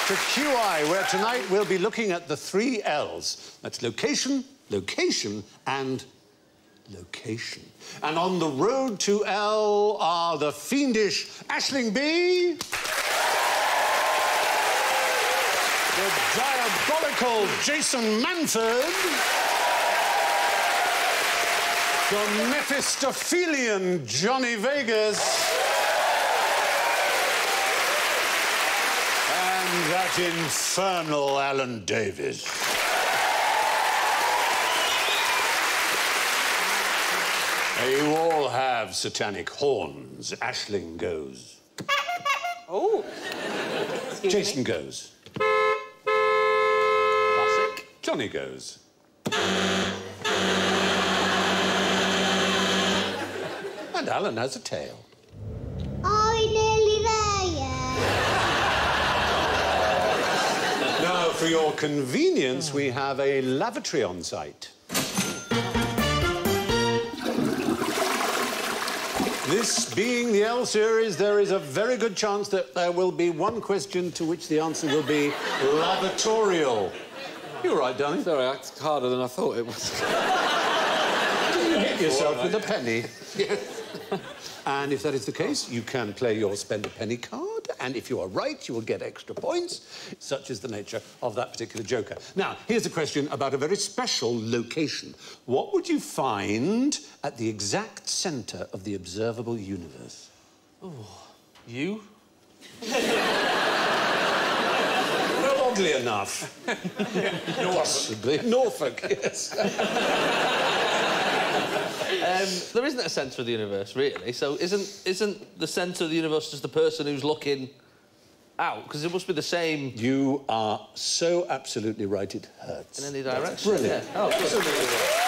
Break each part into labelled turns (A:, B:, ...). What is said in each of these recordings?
A: To QI, where tonight we'll be looking at the 3 L's. That's location, location, and location. And on the road to L are the fiendish Aisling Bea, the diabolical Jason Manford, the Mephistophelian Johnny Vegas, and that infernal Alan Davies. You all have satanic horns. Aisling goes.
B: Oh.
A: Jason goes.
B: Classic.
A: Johnny goes. And Alan has a tail.
C: Are we nearly there yet?
A: Now, for your convenience, we have a lavatory on site. This being the L series, there is a very good chance that there will be one question to which the answer will be lavatorial. You're right, Danny.
D: Sorry, that's harder than I thought it was.
A: You hit yourself with a penny. Yes. And if that is the case, you can play your spend a penny card, and if you are right, you will get extra points. Such is the nature of that particular joker. Now, here's a question about a very special location. What would you find at the exact centre of the observable universe?
D: Oh, you?
A: Well, oddly enough. Possibly. Norfolk, yes.
D: There isn't a centre of the universe, really. So isn't the centre of the universe just the person who's looking out? Because it must be the same...
A: You are so absolutely right, it hurts.
D: In any direction.
A: Brilliant.
D: Yeah. Oh, absolutely right.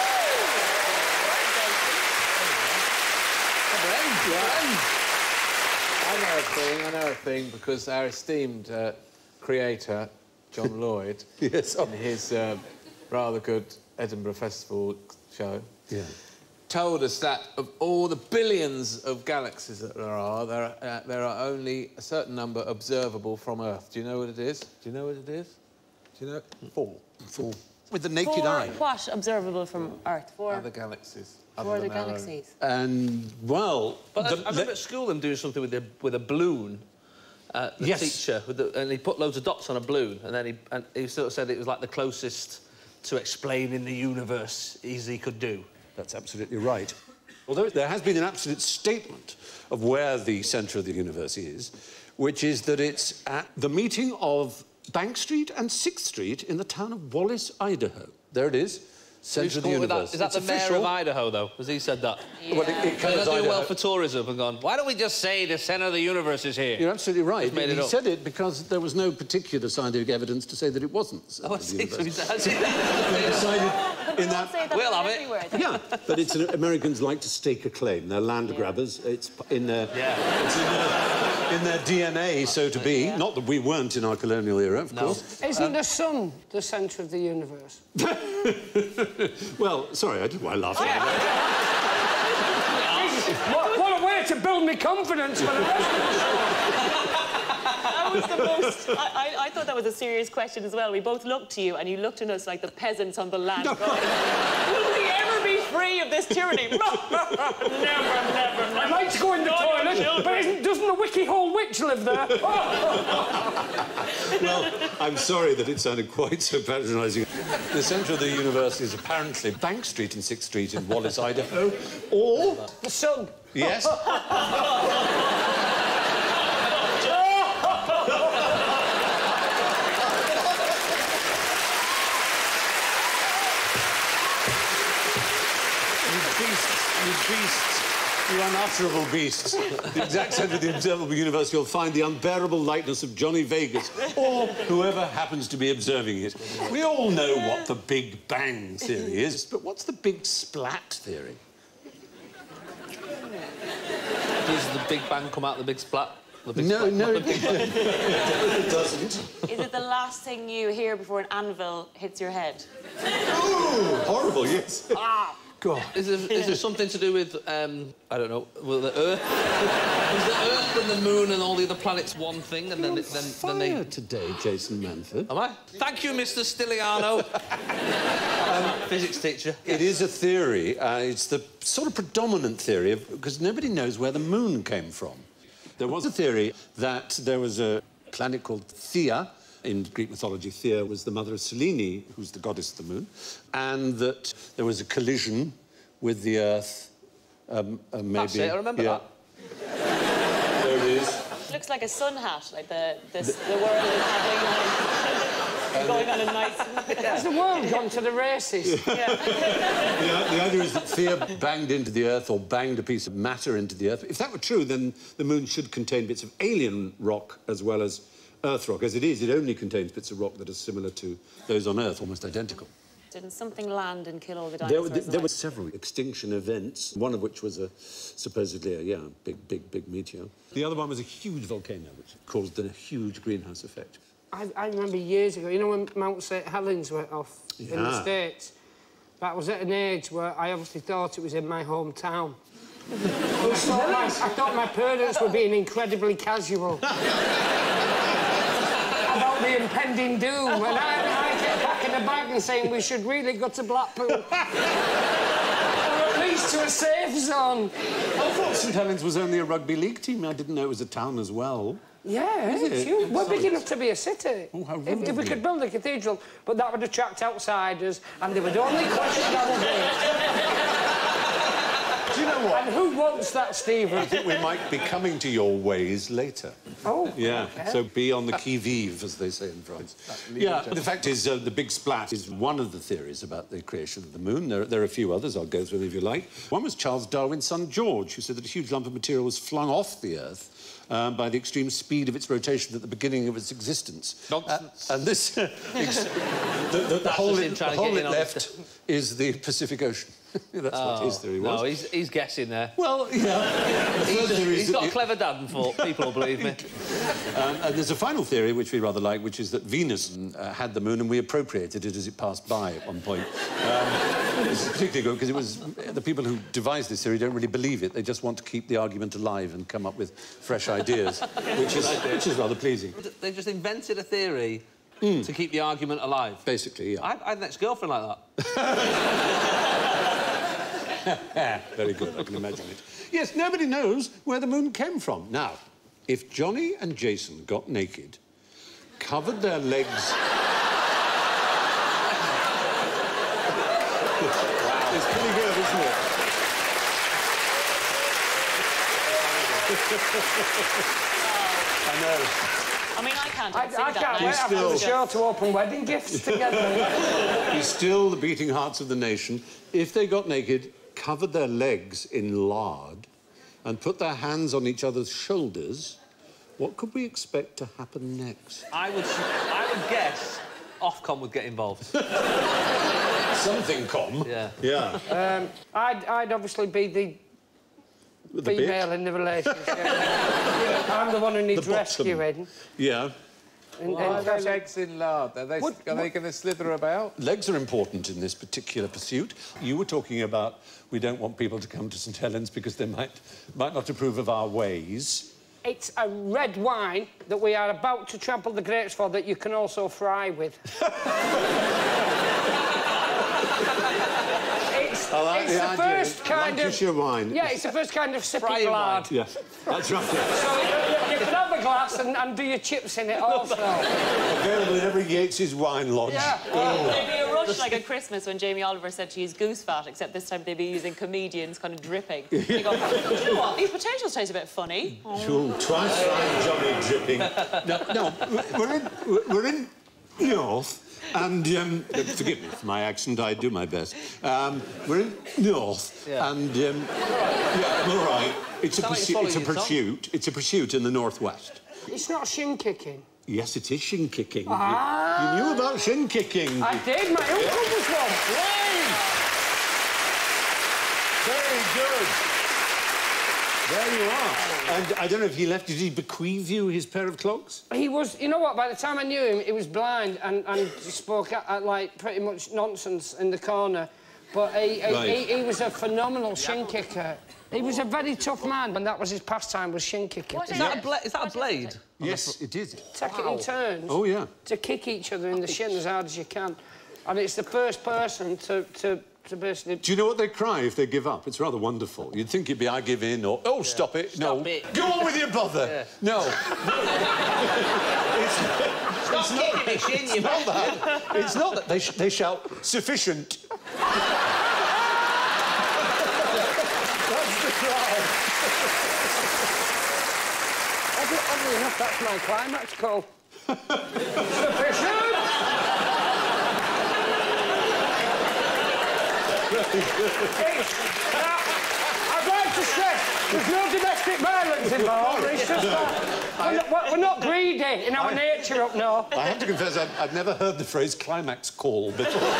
B: I know a thing, because our esteemed creator, John Lloyd,
A: yes,
B: in his rather good Edinburgh Festival show,
A: yeah,
B: told us that of all the billions of galaxies that there are only a certain number observable from Earth. Do you know what it is? Do you know what it is? Do you know? 4.
A: With the naked eye.
E: What observable from Earth? 4
B: other galaxies.
E: 4 other galaxies.
A: And, well...
D: But I remember at school them doing something with a balloon. The
A: yes.
D: teacher, and he put loads of dots on a balloon, and then he sort of said it was like the closest to explaining the universe as he could do.
A: That's absolutely right. Although there has been an absolute statement of where the centre of the universe is, which is that it's at the meeting of Bank Street and 6th Street in the town of Wallace, Idaho. There it is. Centre of the universe.
D: Is that the mayor of Idaho, though? Has he said that?
E: Yeah.
A: Well, it covers
D: They're doing
A: Idaho.
D: well for tourism and gone, why don't we just say the centre of the universe is here?
A: You're absolutely right.
D: Made it
A: he
D: up.
A: said it because there was no particular scientific evidence to say that it wasn't.
D: Oh, I see. So he says
A: They decided in that...
E: We'll
D: have it.
A: Yeah, but it's Americans like to stake a claim. They're land grabbers. It's in their... Yeah. It's in their DNA, so to be. Yeah. Not that we weren't in our colonial era, of course.
F: Isn't the sun the centre of the universe?
A: Well, sorry, I didn't want to laugh at
F: What a way to build me confidence for the rest of the show.
E: That was the most... I thought that was a serious question as well. We both looked to you, and you looked at us like the peasants on the land. Going, will we ever be free of this tyranny? Never.
F: I'd like to go in the toilet, but doesn't the Wiki Hole Witch live there?
A: Well, I'm sorry that it sounded quite so patronising. The centre of the universe is apparently Bank Street and 6th Street in Wallace, Idaho, or...
F: The sun.
A: Yes. You beasts. You unutterable beast. The exact centre of the observable universe, you'll find the unbearable likeness of Johnny Vegas, or whoever happens to be observing it. We all know what the Big Bang theory is, but what's the Big Splat theory?
D: Does the Big Bang come out the Big Splat? The big
A: No,
D: splat,
A: no,
D: not the Big Bang.
A: it doesn't.
E: Is it the last thing you hear before an anvil hits your head?
A: Oh, horrible, yes.
E: Ah!
A: God.
D: Is there something to do with, I don't know, well, the Earth? Is the Earth and the Moon and all the other planets one thing, and then they...
A: Fire today, Jason Manford.
D: Am I? Thank you, Mr. Stiliano. Physics teacher.
A: It is a theory. It's the sort of predominant theory, because nobody knows where the moon came from. There was a theory that there was a planet called Thea. In Greek mythology, Thea was the mother of Selene, who's the goddess of the moon, and that there was a collision with the Earth, maybe...
D: That's it, I remember that.
A: There it is.
E: Looks like a sun hat, like the world is having... going on a nice...
F: Has the world gone to the races?
E: Yeah.
A: The idea is that Thea banged into the Earth or banged a piece of matter into the Earth. If that were true, then the moon should contain bits of alien rock as well as Earth rock. As it is, it only contains bits of rock that are similar to those on Earth, almost identical.
E: Didn't something land and kill all the dinosaurs?
A: There were several extinction events, one of which was supposedly a big meteor. The other one was a huge volcano, which caused a huge greenhouse effect.
F: I remember years ago, you know when Mount St Helens went off in the States? But I was at an age where I obviously thought it was in my hometown. I thought my parents were being incredibly casual about the impending doom, and I kept packing a bag and saying we should really go to Blackpool. Or at least to a safe zone.
A: I thought St Helens was only a rugby league team. I didn't know it was a town as well.
F: Yeah, it's huge. We're big enough to be a city.
A: Oh, how rude
F: if
A: of
F: we
A: you.
F: could build a cathedral, but that would attract outsiders, and they would only question our date.
A: Do you know what?
F: And who wants that, Stephen?
A: I think we might be coming to your ways later.
F: Oh,
A: yeah.
F: okay.
A: So be on the qui vive, as they say in France. Yeah, the fact is, the Big Splat is one of the theories about the creation of the moon. There are a few others. I'll go through them if you like. One was Charles Darwin's son, George, who said that a huge lump of material was flung off the Earth by the extreme speed of its rotation at the beginning of its existence.
D: Nonsense.
A: And this... the hole it left is the Pacific Ocean. That's what his theory was.
D: No, he's guessing there.
A: Well, yeah.
D: He's got a clever dad and thought people will believe me.
A: And there's a final theory, which we rather like, which is that Venus had the moon and we appropriated it as it passed by at one point. It's particularly good because it was... The people who devised this theory don't really believe it. They just want to keep the argument alive and come up with fresh ideas, which is rather pleasing.
D: They just invented a theory to keep the argument alive.
A: Basically, yeah.
D: I had an ex-girlfriend like that.
A: Very good, I can imagine it. Yes, nobody knows where the moon came from. Now, if Johnny and Jason got naked, covered their legs... Wow. It's pretty good, isn't it? I know.
E: I mean, I can't
F: I can't wait after the show to open wedding gifts together.
A: He's still the beating hearts of the nation. If they got naked, covered their legs in lard, and put their hands on each other's shoulders, what could we expect to happen next?
D: I would guess Ofcom would get involved.
A: Something com.
D: Yeah.
A: Yeah.
F: I'd obviously be the female in the relationship. I'm the one who needs
A: The bottom.
F: rescuing.
A: Yeah.
B: Why are their legs in lard? Are they going to slither about?
A: Legs are important in this particular pursuit. You were talking about we don't want people to come to St Helens because they might not approve of our ways.
F: It's a red wine that we are about to trample the grapes for that you can also fry with. It's the first kind of...
A: wine.
F: Yeah, it's the first kind of sipping lard.
A: Yeah, that's right. Yeah.
F: So you can have a glass and do your chips in it also.
A: Available in every Yates's wine lodge.
F: Yeah.
E: There'd be a rush like at Christmas when Jamie Oliver said to use goose fat, except this time they'd be using comedians kind of dripping. You go, do you know what? These potatoes taste a bit funny.
A: Sure, twice fried Johnny dripping. No, we're in North, And, forgive me for my accent, I do my best. We're in North, and, yeah, all right. It's a pursuit. It's a pursuit in the Northwest.
F: It's not shin kicking.
A: Yes, it is shin kicking. You knew about shin kicking.
F: I did. My uncle was one.
A: Very good. There you are. And I don't know if he left. Did he bequeath you his pair of clogs?
F: He was... You know what? By the time I knew him, he was blind and spoke like pretty much nonsense in the corner. But he was a phenomenal shin kicker. He was a very tough man, and that was his pastime, was shin kicking.
D: Is that a blade?
A: Yes, it is.
F: Take it in turns.
A: Oh, yeah.
F: To kick each other in the shin as hard as you can. And it's the first person to basically...
A: Do you know what they cry if they give up? It's rather wonderful. You'd think it'd be, I give in, or, oh, stop it.
D: Stop it.
A: Go on with your bother. Yeah. No.
D: Stop kicking the shin, you
A: not that. It's not that. They shout, sufficient. That's the cry.
F: Oddly enough, that's my climax call. Sufficient! I'd like to stress, there's no domestic violence involved. It's just we're not greedy in our nature up north.
A: I have to confess, I've never heard the phrase climax call before.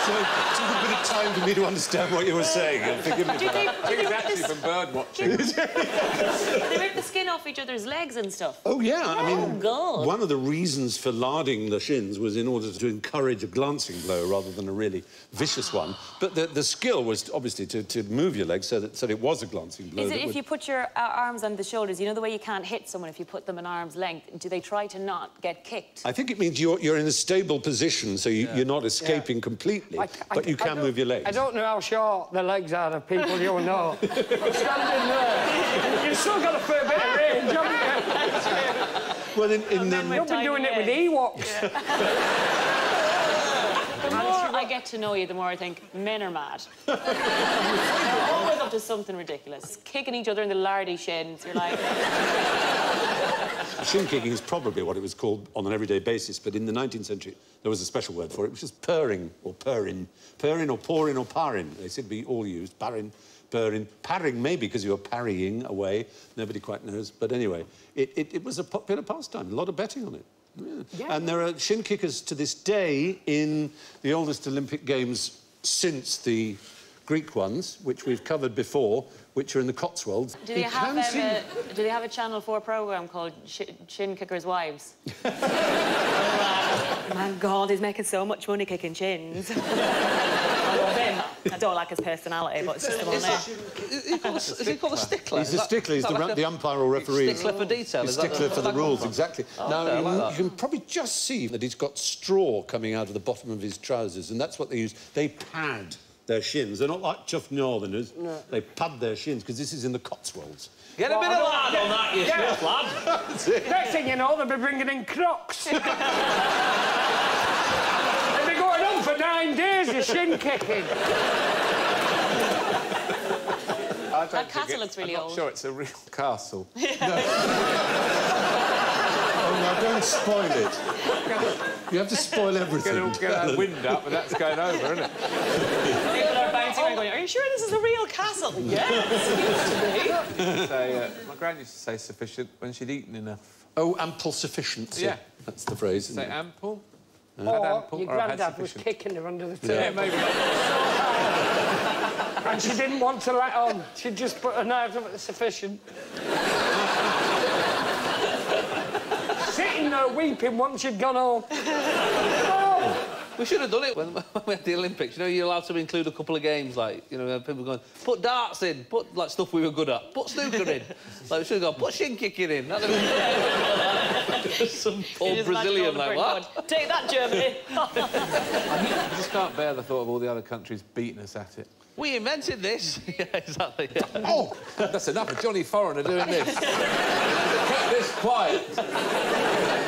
A: So it took a bit of time for me to understand what you were saying. Forgive me for that.
B: I think it's actually from bird watching.
E: They rip the skin off each other's legs and stuff.
A: Oh, yeah. I mean,
E: God.
A: One of the reasons for larding the shins was in order to encourage a glancing blow rather than a really vicious one. But the skill was obviously to move your legs so that it was a glancing blow.
E: Is it if you put your arms on the shoulders, you know the way you can't hit someone if you put them an arm's length, do they try to not get kicked?
A: I think it means you're in a stable position, so you're not escaping completely, but you can move your legs.
F: I don't know how short the legs are of people you know. But standing there, you've still got a fair bit of range, haven't you?
A: Well,
F: you've been doing it with Ewoks.
E: The more I get to know you, the more I think men are mad. They're always up to something ridiculous. Kicking each other in the lardy shins, you're like...
A: Shin kicking is probably what it was called on an everyday basis, but in the 19th century there was a special word for it, which was purring or purring. Purring or pouring or parring. They seem to be all used. Parring, purring. Parring maybe because you were parrying away. Nobody quite knows. But anyway, it was a popular pastime. A lot of betting on it. Yeah. And there are shin kickers to this day in the oldest Olympic Games since the Greek ones, which we've covered before, which are in the Cotswolds.
E: Do they have a Channel 4 programme called Shin Kickers' Wives? My God, he's making so much money kicking shins. I love him. I don't like his personality, but it's just the one there.
D: Is he called a stickler?
A: He's a stickler. He's the umpire or referee.
D: Stickler for detail.
A: He's stickler for the rules, exactly.
D: Oh,
A: now,
D: okay, like
A: you can probably just see that he's got straw coming out of the bottom of his trousers, and that's what they use. They pad their shins. They're not like tough northerners. No. They pad their shins, because this is in the Cotswolds.
D: Get a bit of lard on that, you stiff lad.
F: Next thing you know, they'll be bringing in Crocs. They'll be going on for 9 days of shin kicking.
E: That castle looks really old.
B: I'm not sure it's a real castle.
A: Oh, no, don't spoil it. You have to spoil everything.
B: Get our wind up, and that's going over, isn't it?
E: People are bouncing around going, are you sure this is a real castle? Yes, it used to be.
B: My gran used to say sufficient when she'd eaten enough.
A: Oh, ample sufficiency.
B: Yeah.
A: That's the phrase, isn't
B: Say
A: it?
B: ample?
F: Or your granddad was kicking her under the table.
B: Yeah, maybe.
F: And she didn't want to let on. She just put a knife up at sufficient. Sitting there weeping once she'd gone home. Oh.
D: We should have done it when we had the Olympics. You know, you're allowed to include a couple of games, like, you know, people going, put darts in, put, like, stuff we were good at, put snooker in. Like, we should have gone, put shin kicking in. Some poor Brazilian like that.
E: Take that, Germany.
B: I just can't bear the thought of all the other countries beating us at it.
D: We invented this. Yeah, exactly. Yeah.
B: Oh, that's enough of Johnny Foreigner doing this. Keep this quiet.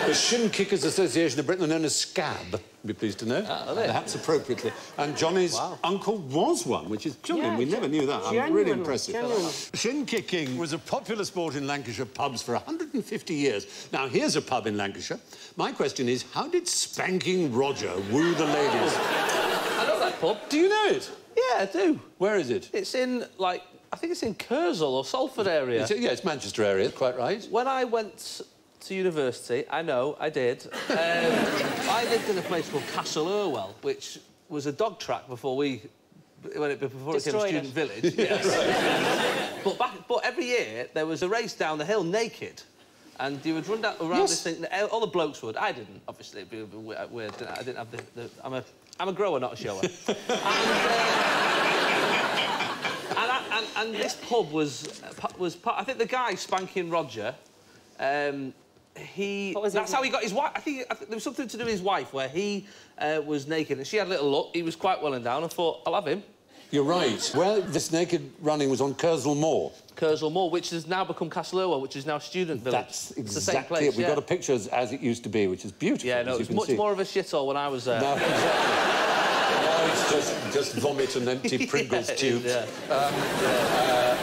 A: The Shin Kickers Association of Britain are known as SCAB, I'd be pleased to know.
D: Are they?
A: Perhaps appropriately. And Johnny's uncle was one, which is chilling.
F: Yeah,
A: we never knew that. I'm really impressive.
F: Genuine.
A: Shin kicking was a popular sport in Lancashire pubs for 150 years. Now, here's a pub in Lancashire. My question is, how did Spanking Roger woo the ladies?
D: I know that pub.
A: Do you know it?
D: Yeah, I do.
A: Where is it?
D: It's in, like, I think it's in Kersal or Salford area.
A: It's Manchester area, quite right.
D: When I went to university, I know, I did, I lived in a place called Castle Irwell, which was a dog track before it became a student village. Yes. But every year, there was a race down the hill naked. And you would run down around this thing. All the blokes would. I didn't, obviously. It'd be weird. I didn't have the I'm a grower, not a shower. and this pub was part. I think the guy Spanking Roger. That's how he got his wife. I think there was something to do with his wife where he was naked and she had a little look. He was quite well and down. I thought, I'll have him.
A: You're right. Well, this naked running was on Kersal Moor.
D: Kersal Moor, which has now become Castle Irwell, which is now student village.
A: That's exactly it. We've got a picture as it used to be, which is beautiful.
D: Yeah, no, it was much more of a shithole when I was there.
A: No, exactly. Now it's just vomit and empty Pringles tubes.
D: Yeah.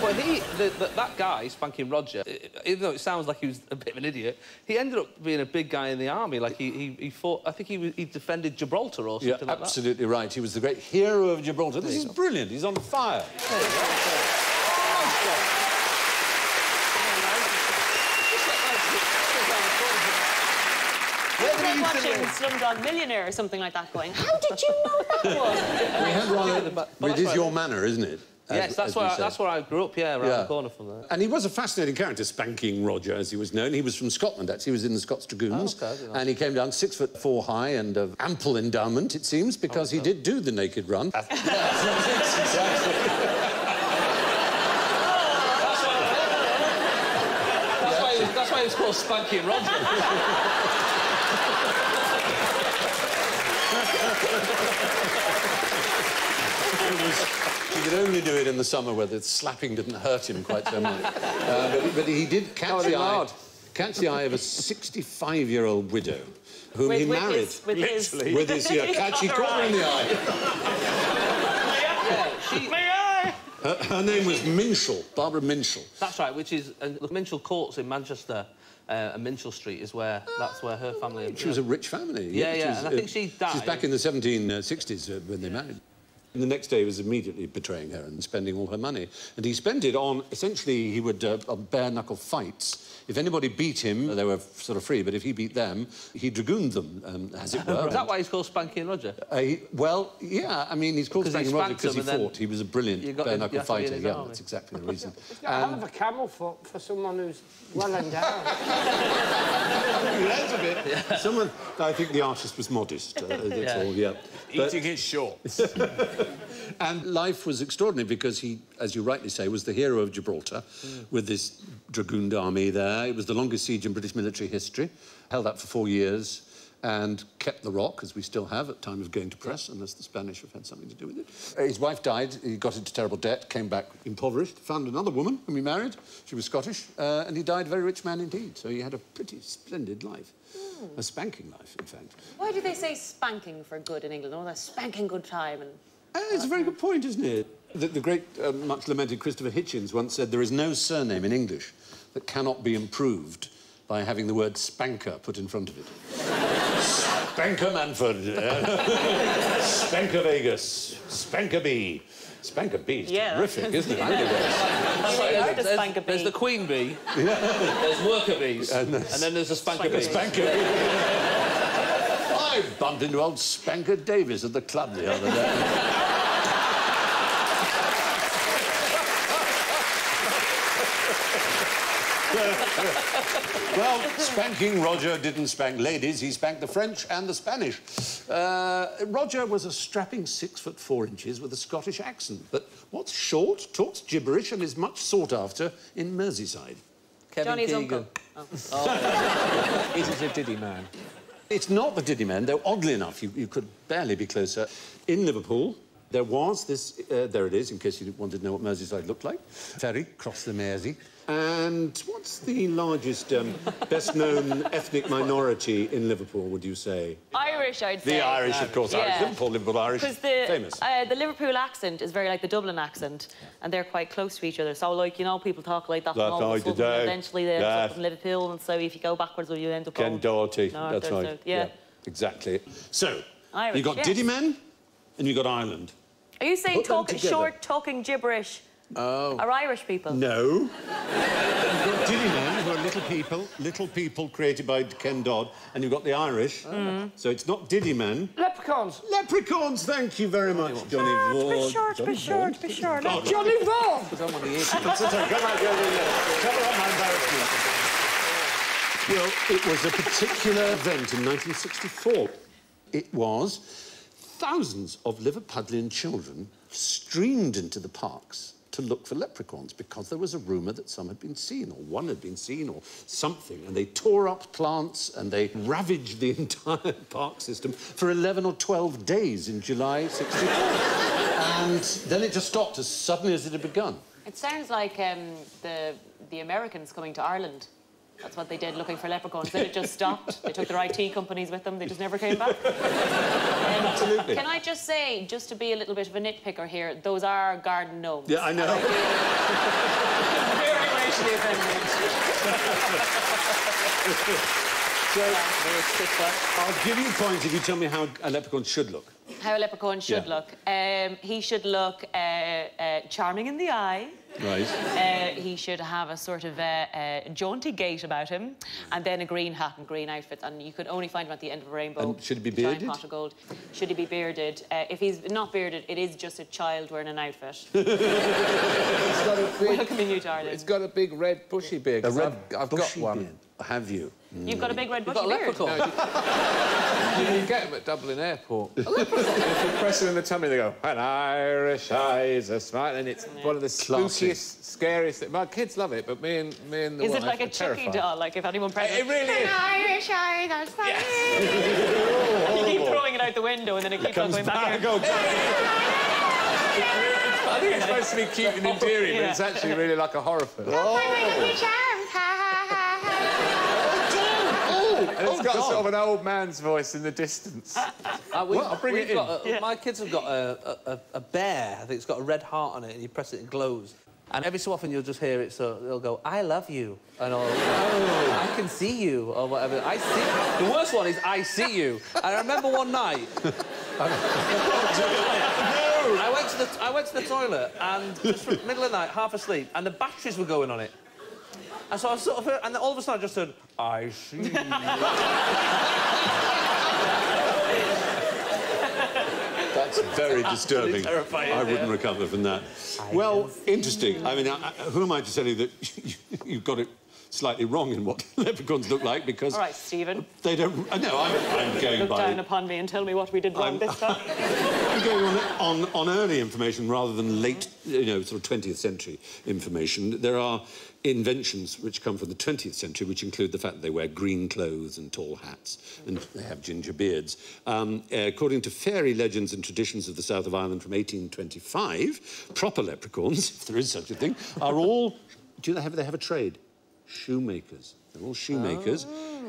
D: But that guy, Spanking Roger, even though it sounds like he was a bit of an idiot, he ended up being a big guy in the army. Like, he fought... I think he defended Gibraltar or something like that.
A: Absolutely right. He was the great hero of Gibraltar. This is brilliant. He's on fire.
E: Watching Slumdog Millionaire or something like that going, how did you know that one?
A: It is your manor, isn't it?
D: Yes, that's where I grew up, around the corner from there.
A: And he was a fascinating character, Spanking Roger, as he was known. He was from Scotland, actually. He was in the Scots Dragoons.
D: Oh, okay,
A: and he came down 6'4" high and of ample endowment, it seems, because he did do the naked run.
D: That's why he was called Spanking Roger.
A: He could only do it in the summer where the slapping didn't hurt him quite so much. But he did catch the eye of a 65-year-old widow whom he married. With his catchy corner in the eye. Her name was Minshall, Barbara Minshall.
D: That's right, which is... the Minshall Courts in Manchester, and Minshall Street is where... That's where her family...
A: She was a rich family.
D: Yeah, and I think she died...
A: She was back in the 1760s when they married. And the next day he was immediately betraying her and spending all her money. And he spent it on, essentially, he would, on bare-knuckle fights. If anybody beat him, they were sort of free, but if he beat them, he dragooned them, as it were.
D: Is that why he's called Spanking Roger?
A: Well, yeah, I mean, he's called Spanking Roger because he fought. He was a brilliant bare-knuckle fighter, yeah, that's exactly the reason.
F: He's got a hell of a camel foot for someone who's well endowed.
A: That's a bit. Yeah. Someone, I think the artist was modest, that's all, yeah.
B: Eating his shorts.
A: And life was extraordinary because he, as you rightly say, was the hero of Gibraltar with this dragooned army there. It was the longest siege in British military history, held up for 4 years and kept the rock, as we still have at time of going to press, unless the Spanish have had something to do with it. His wife died, he got into terrible debt, came back impoverished, found another woman whom he married. She was Scottish, and he died a very rich man indeed. So he had a pretty splendid life. A spanking life, in fact.
E: Why do they say spanking for good in England? Oh, that spanking good time and...
A: It's a very good point, isn't it? The great, much-lamented Christopher Hitchens once said there is no surname in English that cannot be improved by having the word spanker put in front of it. Spanker Manford. Spanker Vegas. Spanker B. Spanker Bee is terrific, isn't it?
D: There's the Queen Bee, there's Worker Bees, and then there's a Spanker Bee.
A: Spanker Bee. I bumped into old Spanker Davis at the club the other day. Well, Spanking Roger didn't spank ladies, he spanked the French and the Spanish. Roger was a strapping 6'4" with a Scottish accent, but what's short, talks gibberish and is much sought after in Merseyside.
E: Johnny's
D: Keegan.
E: uncle.
B: Is it a diddy man?
A: It's not the Diddy Man, though oddly enough, you could barely be closer. In Liverpool, There was this... there it is, in case you wanted to know what Merseyside looked like. Ferry, cross the Mersey. And what's the largest, best-known ethnic minority in Liverpool, would you say?
E: Irish, I'd say.
A: The Irish, of course.
E: Yeah.
A: Irish. Liverpool Irish, famous.
E: The Liverpool accent is very like the Dublin accent, and they're quite close to each other. So, like, you know, people talk like that from all of a sudden, and eventually they end up in Liverpool, and so if you go backwards, well, you end up
A: Ken Doherty, that's right.
E: South. Yeah,
A: exactly. So,
E: Irish,
A: you've got Diddyman and you've got Ireland.
E: Are you saying short talking gibberish are Irish people?
A: No. Diddyman, who are little people created by Ken Dodd, and you've got the Irish. So it's not Diddyman.
F: Leprechauns.
A: Leprechauns, thank you very much, Johnny Vaughan.
E: Be short.
F: Johnny Vaughan.
A: Come on, cover up my embarrassment. Well, it was a particular event in 1964. It was thousands of Liverpudlian children streamed into the parks to look for leprechauns because there was a rumour that some had been seen, or one had been seen, or something, and they tore up plants and they ravaged the entire park system for 11 or 12 days in July '64. And then it just stopped as suddenly as it had begun.
E: It sounds like the Americans coming to Ireland. That's what they did, looking for leprechauns. Then it just stopped. They took their IT companies with them. They just never came back.
A: Absolutely.
E: Can I just say, just to be a little bit of a nitpicker here, those are garden gnomes.
A: Yeah, I know.
E: Very racially offended.
A: So, I'll give you points if you tell me how a leprechaun should look.
E: How a leprechaun should look. He should look charming in the eye.
A: Right.
E: He should have a sort of jaunty gait about him, and then a green hat and green outfit. And you could only find him at the end of a rainbow.
A: And should he be bearded?
E: Giant pot of gold. Should he be bearded? If he's not bearded, it is just a child wearing an outfit. Welcoming you, darling.
B: It's got a big red bushy beard. I've got one.
A: Beard. Have you?
E: You've got a big red bushy
D: You've got a
E: beard.
D: leprechaun.
B: You can get them at Dublin Airport. If you press them in the tummy, they go, "An Irish eyes are smile," and it's one of the spookiest, scariest. My kids love it, but me and the
E: Is
B: wife
E: it like a
B: are
E: Chucky
B: terrified.
E: doll? Like if anyone presses
B: It really is.
E: An Irish eyes are smiling. You keep throwing it out the window, and then it keeps on going back in.
B: I think it's supposed to be cute and endearing, but it's actually really like a horror film. And it's got sort of an old man's voice in the distance.
D: I'll
B: bring it in.
D: My kids have got a bear. I think it's got a red heart on it, and you press it, it glows. And every so often you'll just hear it, so they'll go, "I love you," and I can see you, or whatever. I see. The worst one is "I see you." And I remember one night. I went to the toilet, and just from middle of the night, half asleep, and the batteries were going on it. And so I sort of, and then all of a sudden I just said, "I see you."
A: That's very disturbing.
D: Terrifying,
A: I wouldn't recover from that. Well, interesting. I mean, who am I to tell you that you've got it slightly wrong in what leprechauns look like, because...
E: All right, Stephen.
A: They don't... No, I'm going
E: Look
A: by...
E: down upon me and tell me what we did wrong this time.
A: I'm going on early information rather than late, sort of 20th century information. There are inventions which come from the 20th century, which include the fact that they wear green clothes and tall hats, and they have ginger beards. According to fairy legends and traditions of the south of Ireland from 1825, proper leprechauns, if there is such a thing, are all... They have a trade? Shoemakers. They're all shoemakers,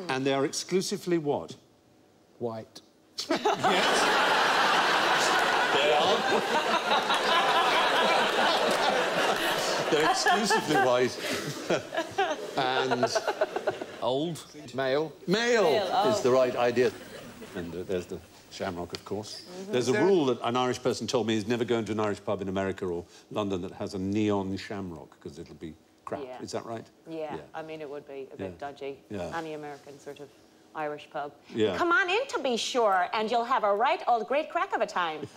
A: and they are exclusively what?
B: White.
A: Yes. They are. They're exclusively white. And...
D: Old.
B: Male.
A: Male is the right idea. And there's the shamrock, of course. There's a rule that an Irish person told me is never go into an Irish pub in America or London that has a neon shamrock, because it'll be crap.
E: Yeah.
A: Is that right?
E: Yeah, I mean, it would be a bit dodgy.
A: Yeah.
E: Any American sort of Irish pub.
A: Yeah.
E: Come on in, to be sure, and you'll have a right old great crack of a time.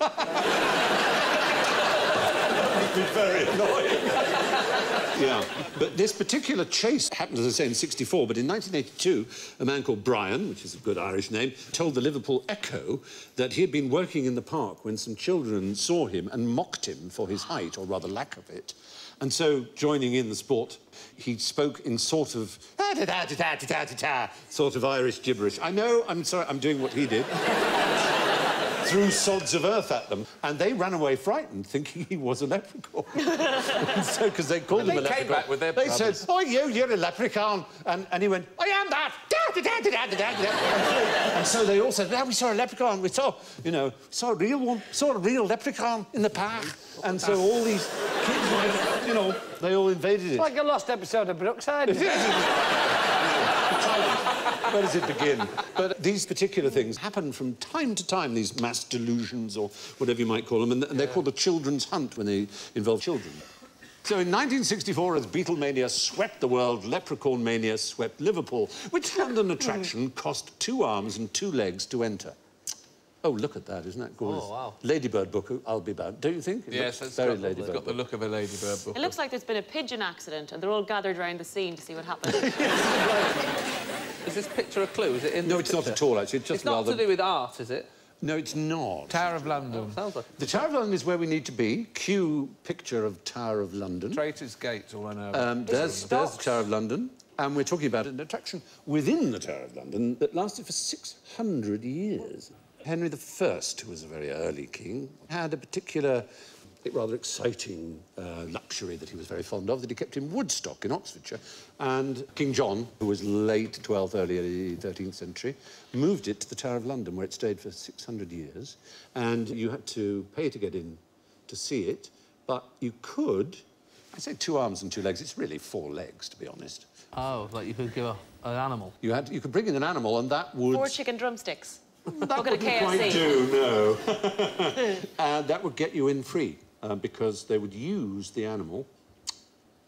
A: It'd be very annoying. Yeah, but this particular chase happened, as I say, in '64, but in 1982, a man called Brian, which is a good Irish name, told the Liverpool Echo that he had been working in the park when some children saw him and mocked him for his height, or rather lack of it. And so, joining in the sport, he spoke in sort of... sort of Irish gibberish. I know, I'm sorry, I'm doing what he did. threw sods of earth at them, and they ran away frightened, thinking he was a leprechaun. So, because they called him a leprechaun.
B: They came back with their
A: They
B: brothers.
A: said, "Oh, you're a leprechaun," and he went, "I am that." And so they all said, "Yeah, we saw a leprechaun. We saw, you know, saw a real one, saw a real leprechaun in the park." And so all these kids, you know, they all invaded it.
F: It's like a lost episode of Brookside.
A: Where does it begin? But these particular things happen from time to time, these mass delusions or whatever you might call them, and they're called the children's hunt when they involve children. So in 1964, as Beatlemania swept the world, Leprechaun Mania swept Liverpool. Which London attraction cost 2 arms and 2 legs to enter? Oh, look at that, isn't that gorgeous?
D: Oh, wow.
A: Ladybird book, I'll be bound. Don't you think?
B: Yes, it's
A: very
B: got,
A: Ladybird
B: it's got the look of a ladybird book.
E: It looks like there's been a pigeon accident and they're all gathered around the scene to see what happened.
D: Is this picture a clue? Is it in
A: No,
D: this
A: it's not
D: picture?
A: at all, actually. It's just
D: It's not
A: rather...
D: to do with art, is it?
A: No, it's not.
B: Tower of London.
D: Sounds like...
A: The Tower of London is where we need to be. Cue picture of Tower of London.
B: Traitors' Gate's all I know.
A: There's the Tower of London. And we're talking about an attraction within the Tower of London that lasted for 600 years. Henry I, who was a very early king, had a particular, rather exciting luxury that he was very fond of, that he kept in Woodstock in Oxfordshire. And King John, who was late 12th, early 13th century, moved it to the Tower of London, where it stayed for 600 years. And you had to pay to get in to see it, but you could... I say 2 arms and 2 legs. It's really 4 legs, to be honest.
D: Oh, like you could give an animal.
A: You could bring in an animal, and that would...
E: 4 chicken drumsticks.
A: That
E: Look at a
A: wouldn't
E: KFC.
A: quite do, no. And that would get you in free, because they would use the animal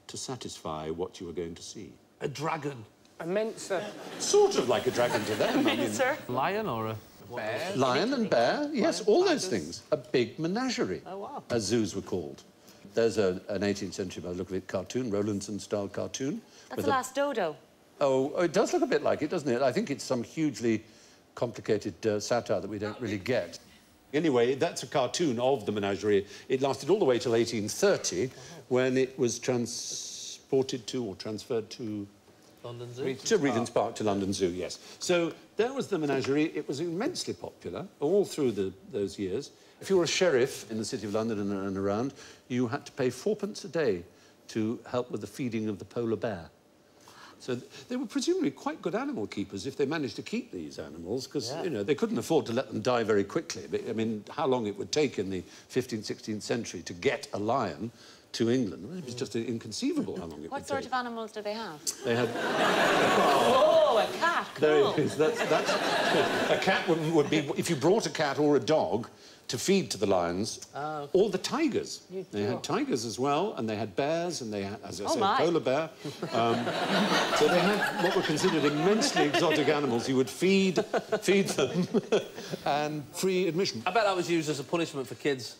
A: to satisfy what you were going to see.
D: A dragon.
F: A Mensa.
A: Sort of like a dragon to them. I mean,
E: Sir?
D: Lion or a...
B: Bear?
A: lion and bear, yes, all those things. A big menagerie,
D: Oh, wow.
A: as zoos were called. There's an 18th century, by the look of it, cartoon, Rowlandson-style cartoon.
E: That's the last dodo.
A: Oh, it does look a bit like it, doesn't it? I think it's some hugely complicated satire that we don't really get. Anyway, that's a cartoon of the menagerie. It lasted all the way till 1830, when it was transported to, or transferred to...
D: London Zoo?
A: To Regent's Park, to London Zoo, yes. So there was the menagerie. It was immensely popular all through those years. If you were a sheriff in the City of London and around, you had to pay 4p a day to help with the feeding of the polar bear. So they were presumably quite good animal keepers if they managed to keep these animals, because, you know, they couldn't afford to let them die very quickly. But, I mean, how long it would take in the 15th, 16th century to get a lion to England, it was just inconceivable how long it would take.
E: What sort of animals do they have?
A: They had...
E: Oh, a cat.
A: There
E: Cool.
A: it is. That's a cat would be if you brought a cat or a dog to feed to the lions, or the tigers. They had tigers as well, and they had bears, and they had, as I said, polar bear. So they had what were considered immensely exotic animals. You would feed them, and free admission.
D: I bet that was used as a punishment for kids.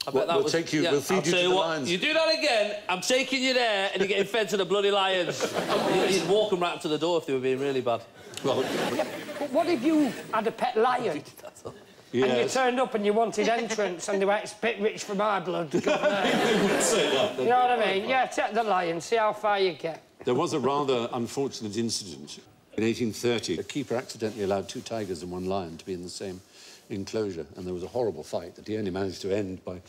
D: I bet
A: We'll take you. We'll feed you to the lions.
D: You do that again, I'm taking you there, and you're getting fed to the bloody lions. You'd walk them right up to the door if they were being really bad.
A: Well,
F: But what if you had a pet lion? And you
A: yes.
F: turned up and you wanted entrance and they went, it's a bit rich for my blood. You know what I mean? Yeah, take the lion, see how far you get.
A: There was a rather unfortunate incident. In 1830, a keeper accidentally allowed 2 tigers and 1 lion to be in the same enclosure, and there was a horrible fight that he only managed to end by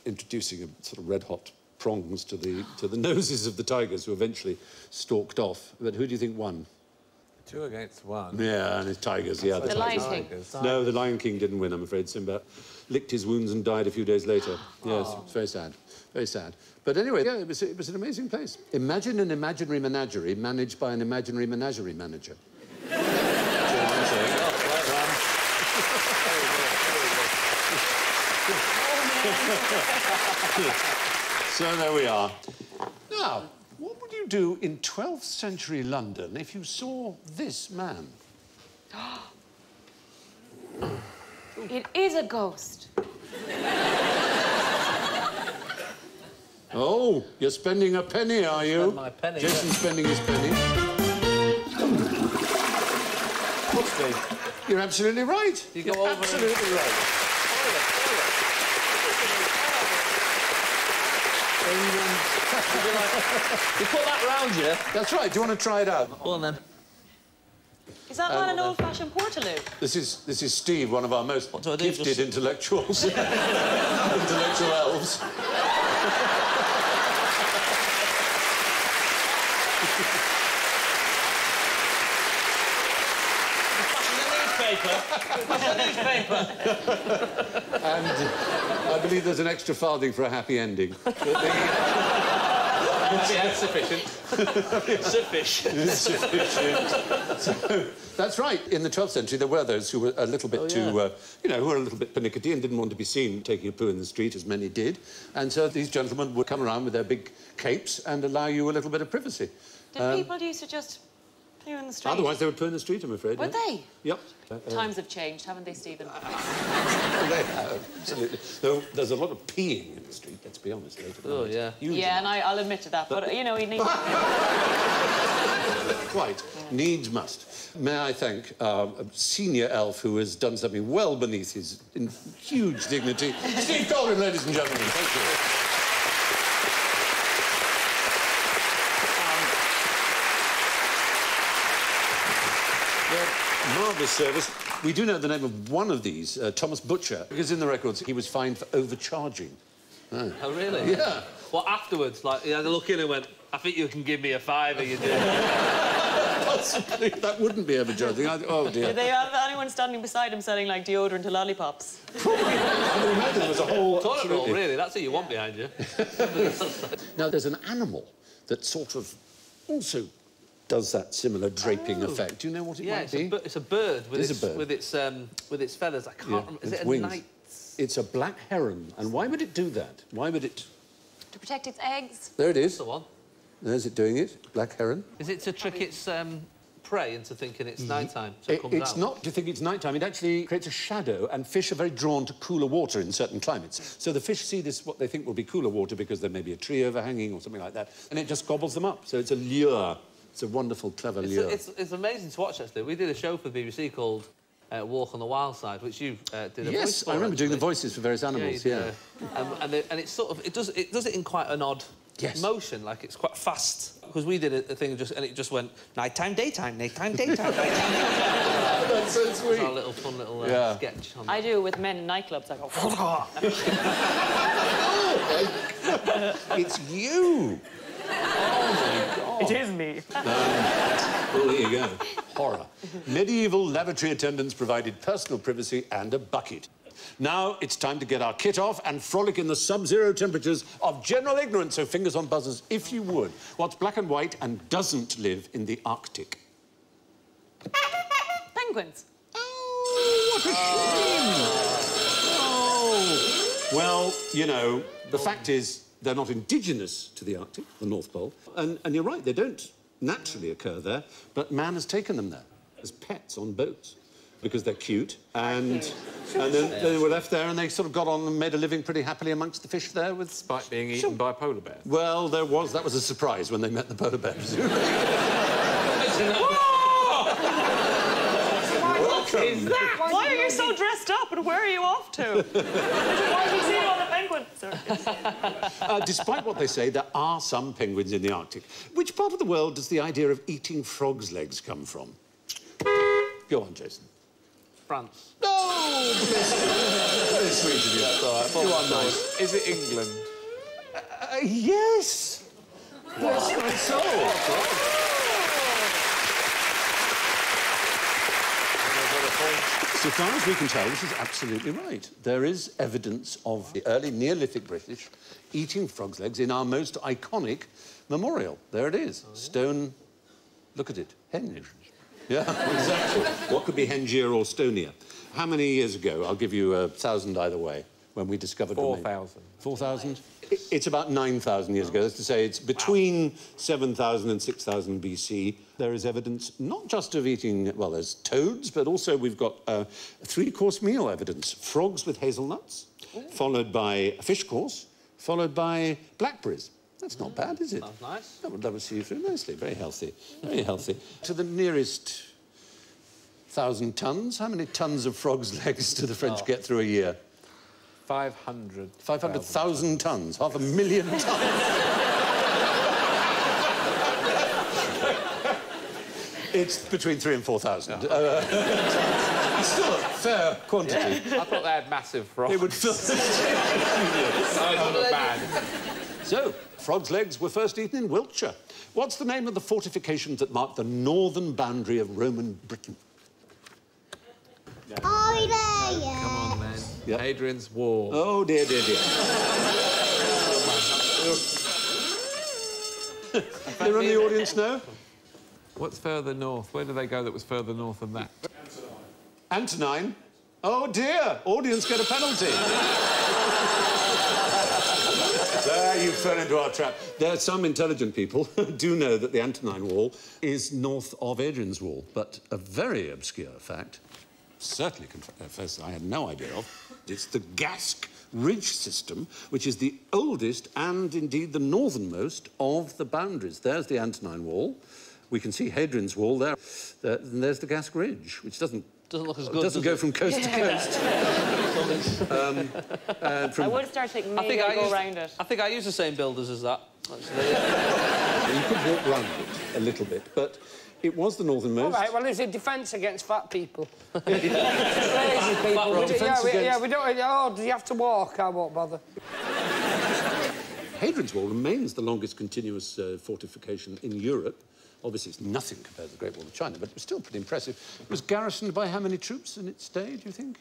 A: introducing a sort of red-hot prongs to the noses of the tigers, who eventually stalked off. But who do you think won?
B: 2 against 1.
A: Yeah, and his tigers, yeah.
E: The Lion King.
A: No, the Lion King didn't win, I'm afraid. Simba licked his wounds and died a few days later. Yes, it's very sad. Very sad. But anyway, yeah, it was an amazing place. Imagine an imaginary menagerie managed by an imaginary menagerie manager. So there we are. Now, what would you do in 12th century London if you saw this man?
E: It is a ghost.
A: Oh, you're spending a penny, are you?
D: Spend my penny,
A: Jason's spending his penny.
D: Must be.
A: You're absolutely right.
D: You go
A: You're
D: over and-
A: absolutely right.
D: You put that round you.
A: That's right. Do you want to try it out?
D: Go on, then.
E: Is that not an old-fashioned Portaloo?
A: This is Steve, one of our most
D: do I do?
A: gifted intellectuals. Intellectual elves. And I believe there's an extra farthing for a happy ending.
D: Yeah, sufficient. Sufficient.
A: So, that's right. In the 12th century, there were those who were a little bit too, you know, who were a little bit pernickety and didn't want to be seen taking a poo in the street, as many did. And so these gentlemen would come around with their big capes and allow you a little bit of privacy.
E: Did people used to just poo in the street?
A: Otherwise, they would poo in the street, I'm afraid.
E: Would they?
A: Yep.
E: Times have changed, haven't they, Stephen?
A: They have, absolutely. Though there's a lot of peeing in the street, let's be honest.
D: Oh, yeah.
E: Yeah, and I'll admit to that, but, you know, he needs...
A: Quite. Yeah. Needs must. May I thank a senior elf who has done something well beneath his huge dignity. Steve Colvin, ladies and gentlemen. Thank you. Marvellous service. We do know the name of one of these, Thomas Butcher, because in the records he was fined for overcharging.
D: Oh, really?
A: Yeah.
D: Well, afterwards, like, he had a look in and went, I think you can give me a fiver, you do.
A: Possibly. That wouldn't be overcharging. Oh, dear.
E: Did they have anyone standing beside him selling, like, deodorant to lollipops?
A: Probably. I can imagine there was a whole...
D: Toilet roll, really. That's who you want behind you.
A: Now, there's an animal that sort of also does that similar draping effect. Do you know what it might be?
D: It's a bird with its feathers. I can't remember. Is it a
A: wings.
D: knight?
A: It's a black heron. And why would it do that? Why would it...
E: To protect its eggs.
A: There it is.
D: That's the one.
A: There's it doing it. Black heron.
D: Is it to trick its prey into thinking it's night-time, so it comes out?
A: It's not to think it's night-time. It actually creates a shadow, and fish are very drawn to cooler water in certain climates. So the fish see this, what they think will be cooler water, because there may be a tree overhanging or something like that, and it just gobbles them up. So it's a lure. It's a wonderful, clever lure.
D: It's amazing to watch, actually. We did a show for the BBC called Walk on the Wild Side, which you did a voice
A: Yes,
D: for,
A: I remember
D: actually.
A: doing the voices for various animals, yeah.
D: And it's sort of... It does it in quite an odd motion, like it's quite fast. Because we did a thing and it just went nighttime, daytime, nighttime, daytime, nighttime, daytime.
A: That's so sweet.
D: Our little fun little sketch. On
E: I do it with men in nightclubs. I go...
A: It's you! Oh, my God.
E: It is me.
A: Well, there you go. Horror. Medieval lavatory attendants provided personal privacy and a bucket. Now it's time to get our kit off and frolic in the sub-zero temperatures of general ignorance. So fingers on buzzers, if you would. What's black and white and doesn't live in the Arctic?
E: Penguins.
A: Oh, what a shame! Oh. Well, you know, the fact is they're not indigenous to the Arctic, the North Pole. And you're right, they don't naturally occur there, but man has taken them there as pets on boats because they're cute. And then they were left there and they sort of got on and made a living pretty happily amongst the fish there with...
B: Despite being eaten by polar bears.
A: Well, that was a surprise when they met the polar bears.
E: Why are you so dressed up and where are you off to? Why have you seen all the penguins?
A: Despite what they say, there are some penguins in the Arctic. Which part of the world does the idea of eating frogs' legs come from? Go on, Jason.
D: France.
A: No! Very sweet of you. You are nice.
B: Is it England?
A: Yes! Bless my soul. So far as we can tell, this is absolutely right. There is evidence of the early Neolithic British eating frogs' legs in our most iconic memorial. There it is. Stone... Look at it. Henge. Yeah, exactly. What could be Hengier or stonier? How many years ago? I'll give you 1,000 either way, when we discovered...
B: 4,000.
A: 4,000? It's about 9,000 years ago. That's to say it's between 7,000 and 6,000 BC. There is evidence not just of eating... Well, there's toads, but also we've got a three-course meal evidence. Frogs with hazelnuts, followed by a fish course, followed by blackberries. That's not bad, is it?
D: Sounds nice.
A: That would see you through nicely. Very healthy. Very healthy. To the nearest 1,000 tons, how many tons of frogs' legs do the French get through a year?
B: 500.
A: 500,000 tons. 500,000 tons. It's between 3,000 and 4,000. It's still a fair quantity.
B: I thought they had massive frogs.
A: It would fill the
B: Size of a bag.
A: So, frogs' legs were first eaten in Wiltshire. What's the name of the fortifications that mark the northern boundary of Roman Britain?
B: Come on, then.
A: Yep.
B: Hadrian's Wall.
A: Oh, dear, dear, dear. Anyone in the audience know?
B: What's further north? Where do they go that was further north than that?
A: Antonine. Oh, dear. Audience get a penalty. There, you fell into our trap. There are some intelligent people who do know that the Antonine Wall is north of Hadrian's Wall, but a very obscure fact, certainly confess I had no idea of, it's the Gask Ridge system, which is the oldest and, indeed, the northernmost of the boundaries. There's the Antonine Wall. We can see Hadrian's Wall there. And there's the Gask Ridge, which doesn't
D: look as good.
A: Doesn't go from coast to coast.
E: I would start taking maybe go around it.
D: I think I use the same builders as that. Actually.
A: You could walk round it a little bit, but it was the northernmost.
F: All right, well, there's a defence against fat people. Lazy people. We don't... Oh, do you have to walk? I won't bother.
A: Hadrian's Wall remains the longest continuous fortification in Europe. Obviously, it's nothing compared to the Great Wall of China, but it was still pretty impressive. It was garrisoned by how many troops in its day, do you think?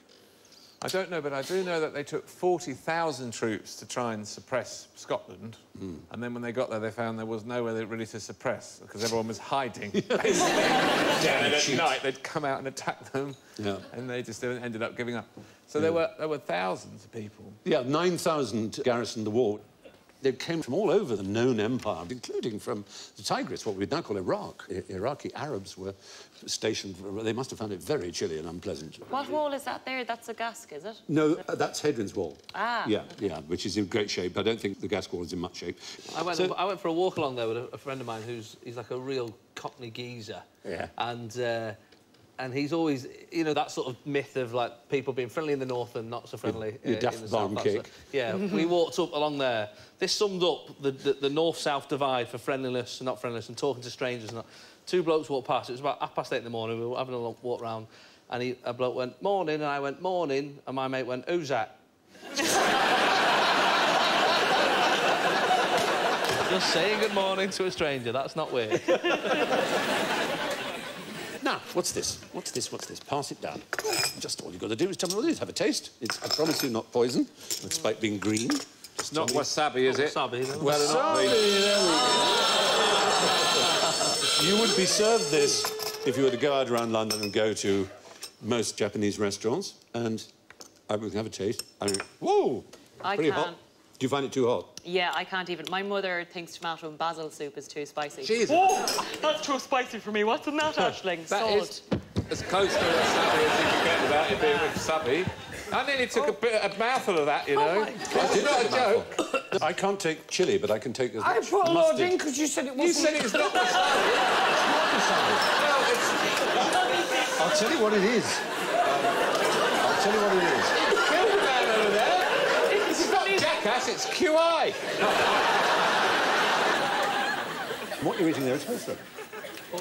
B: I don't know, but I do know that they took 40,000 troops to try and suppress Scotland. And then when they got there, they found there was nowhere really to suppress, because everyone was hiding. And at night, they'd come out and attack them, and they just ended up giving up. So there were thousands of people.
A: Yeah, 9,000 garrisoned the wall. They came from all over the known empire, including from the Tigris, what we'd now call Iraq. Iraqi Arabs were stationed... They must have found it very chilly and unpleasant.
E: What wall is that there? That's a Gask, is it?
A: No, that's Hadrian's Wall.
E: Ah.
A: Yeah, which is in great shape. I don't think the Gask Wall is in much shape.
D: I went for a walk along there with a friend of mine he's like a real Cockney geezer.
A: Yeah.
D: And he's always, you know, that sort of myth of, like, people being friendly in the north and not so friendly in the south.
A: Kick.
D: Yeah, we walked up along there. This summed up the north-south divide for friendliness and not friendliness and talking to strangers and that. Two blokes walked past. It was about 8:30 in the morning. We were having a long walk round, and a bloke went, "Morning," and I went, "Morning," and my mate went, "Who's that?" Just saying good morning to a stranger, that's not weird.
A: Now, what's this? What's this? Pass it down. Just all you've got to do is tell me what it is. Have a taste. It's, I promise you, not poison, despite being green.
B: It's not wasabi, is it?
D: Wasabi.
A: Wasabi, there we go. You would be served this if you were to go out around London and go to most Japanese restaurants, and I would have a taste. Whoa! Pretty hot. Do you find it too hot?
E: Yeah, I can't even. My mother thinks tomato and basil soup is too spicy.
B: Jesus.
E: Oh, that's too spicy for me. What's in that, Aisling?
B: That is as close to wasabi as you can get without it being wasabi. I nearly took a mouthful of that, you know.
A: It's not a joke. I can't take chilli, but I can take...
F: I put a load in because you said it wasn't...
B: You said it's not wasabi.
A: It's not wasabi. I'll tell you what it is. I'll tell you what it is.
B: Kill the man over there. It's not jackass, it's QI.
A: What you're eating there is horseradish.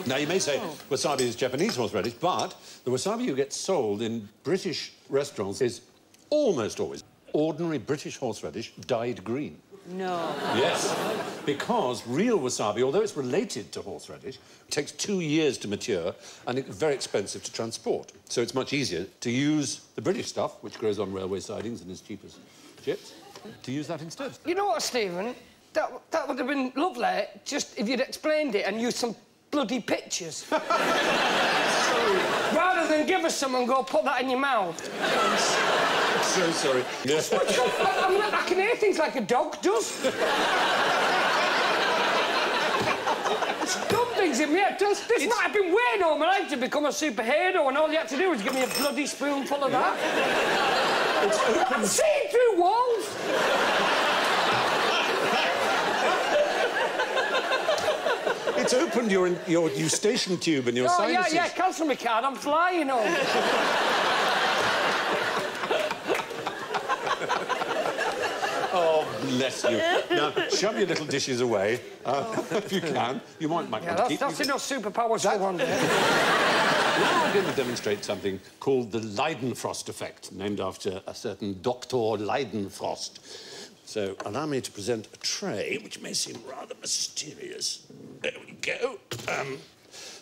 A: Now, you may say wasabi is Japanese horseradish, but the wasabi you get sold in British restaurants is almost always ordinary British horseradish dyed green.
E: No.
A: Yes, because real wasabi, although it's related to horseradish, takes 2 years to mature and it's very expensive to transport. So it's much easier to use the British stuff, which grows on railway sidings and is cheap as chips, to use that instead.
F: You know what, Stephen? That would have been lovely, just if you'd explained it and used some bloody pictures. Rather than give us some and go put that in your mouth.
A: I'm so sorry.
F: I can hear things like a dog does. It's done things in me. This might have been way all my life to become a superhero, and all you had to do was give me a bloody spoonful of that. It's open. See through walls.
A: It's opened your eustachian tube and your sinuses.
F: Yeah, cancel my card. I'm flying home.
A: Oh, Bless you. Now, shove your little dishes away, if you can. You might want to keep...
F: That's enough superpowers for one day.
A: Now I'm going to demonstrate something called the Leidenfrost effect, named after a certain Dr. Leidenfrost. So, allow me to present a tray, which may seem rather mysterious. There we go.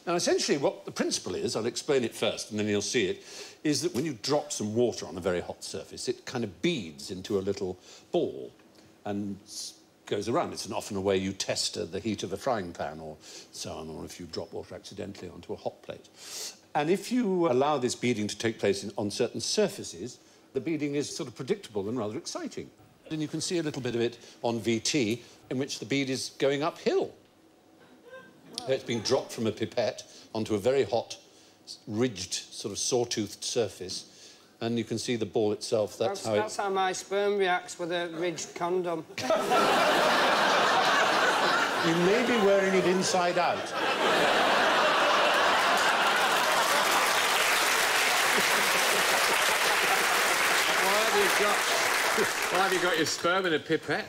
A: Now, essentially, what the principle is, I'll explain it first, and then you'll see it, is that when you drop some water on a very hot surface, it kind of beads into a little ball and goes around. It's often a way you test the heat of a frying pan or so on, or if you drop water accidentally onto a hot plate. And if you allow this beading to take place on certain surfaces, the beading is sort of predictable and rather exciting. And you can see a little bit of it on VT, in which the bead is going uphill. It's being dropped from a pipette onto a very hot, ridged, sort of sawtoothed surface, and you can see the ball itself. That's
F: how my sperm reacts with a ridged condom.
A: You may be wearing it inside out.
B: Why have you got your sperm in a pipette?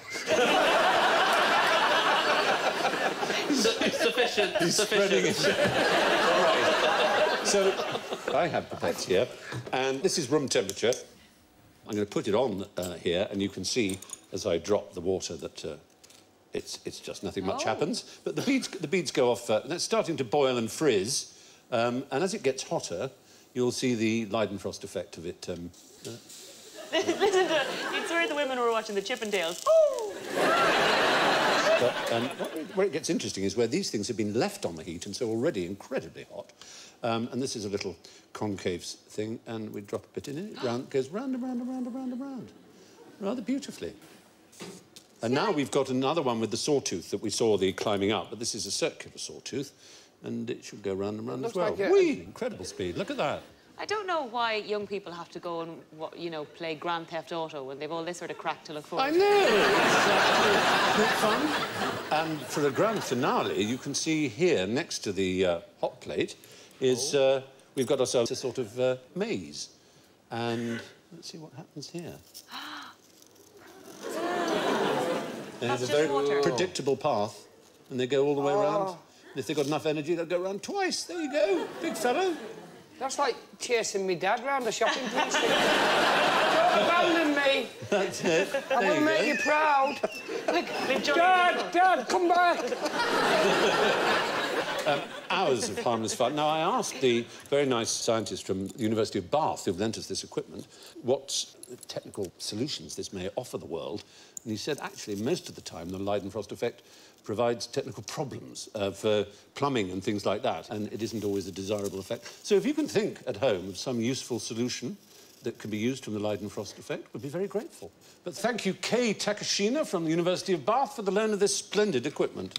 D: Sufficient.
A: He's spreading it. All right. So, I have pipettes here, and this is room temperature. I'm going to put it on here, and you can see, as I drop the water, that it's just nothing much happens. But the beads go off, and it's starting to boil and frizz, and as it gets hotter, you'll see the Leidenfrost effect of it.
E: Listen to... You'd swear the women were watching the Chippendales. Oh!
A: But where it gets interesting is where these things have been left on the heat and so already incredibly hot. And this is a little concave thing, and we drop a bit in it. It goes round and round and round and round and round. Rather beautifully. And now we've got another one with the sawtooth that we saw the climbing up, but this is a circular sawtooth, and it should go round and round as well. Whee! Incredible speed. Look at that.
E: I don't know why young people have to go and, you know, play Grand Theft Auto when they've all this sort of crack to look forward to.
A: I know! It's fun. And for a grand finale, you can see here, next to the hot plate, is we've got ourselves a sort of maze. And let's see what happens here. There's a very predictable path, and they go all the way around. And if they've got enough energy, they'll go around twice. There you go, big fellow.
F: That's like chasing me dad round a shopping precinct. Don't abandon me.
A: That's it.
F: I will make you proud.
E: Look,
F: Dad, come back.
A: Hours of harmless fun. Now, I asked the very nice scientist from the University of Bath who lent us this equipment what technical solutions this may offer the world, and he said, actually, most of the time, the Leidenfrost effect provides technical problems for plumbing and things like that, and it isn't always a desirable effect. So if you can think at home of some useful solution that can be used from the Leidenfrost effect, we'd be very grateful. But thank you, Kei Takashina from the University of Bath for the loan of this splendid equipment.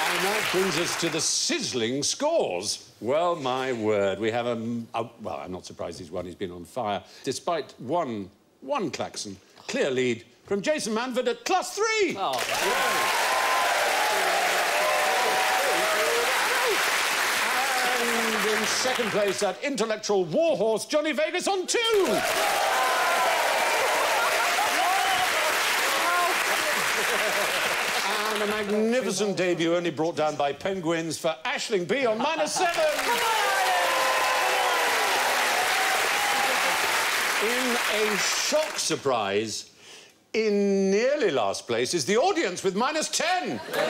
A: And that brings us to the sizzling scores. Well, my word, we have well, I'm not surprised he's won, he's been on fire. Despite one klaxon, clear lead from Jason Manford at +3.
D: Oh,
A: And in second place, that intellectual warhorse, Johnny Vegas, on 2. And a magnificent debut only brought down by penguins for Aisling Bea on -7. In a shock surprise, in nearly last place is the audience with -10. Whoa!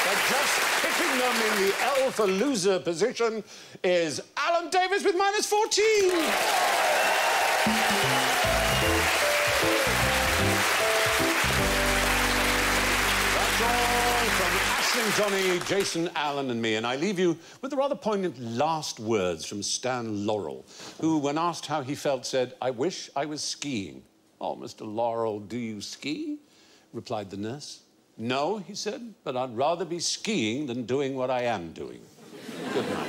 A: But just picking them in the L for loser position is Alan Davis with -14. Johnny, Jason, Alan and me, and I leave you with the rather poignant last words from Stan Laurel, who, when asked how he felt, said, "I wish I was skiing." "Oh, Mr. Laurel, do you ski?" replied the nurse. "No," he said, "but I'd rather be skiing than doing what I am doing." Good night.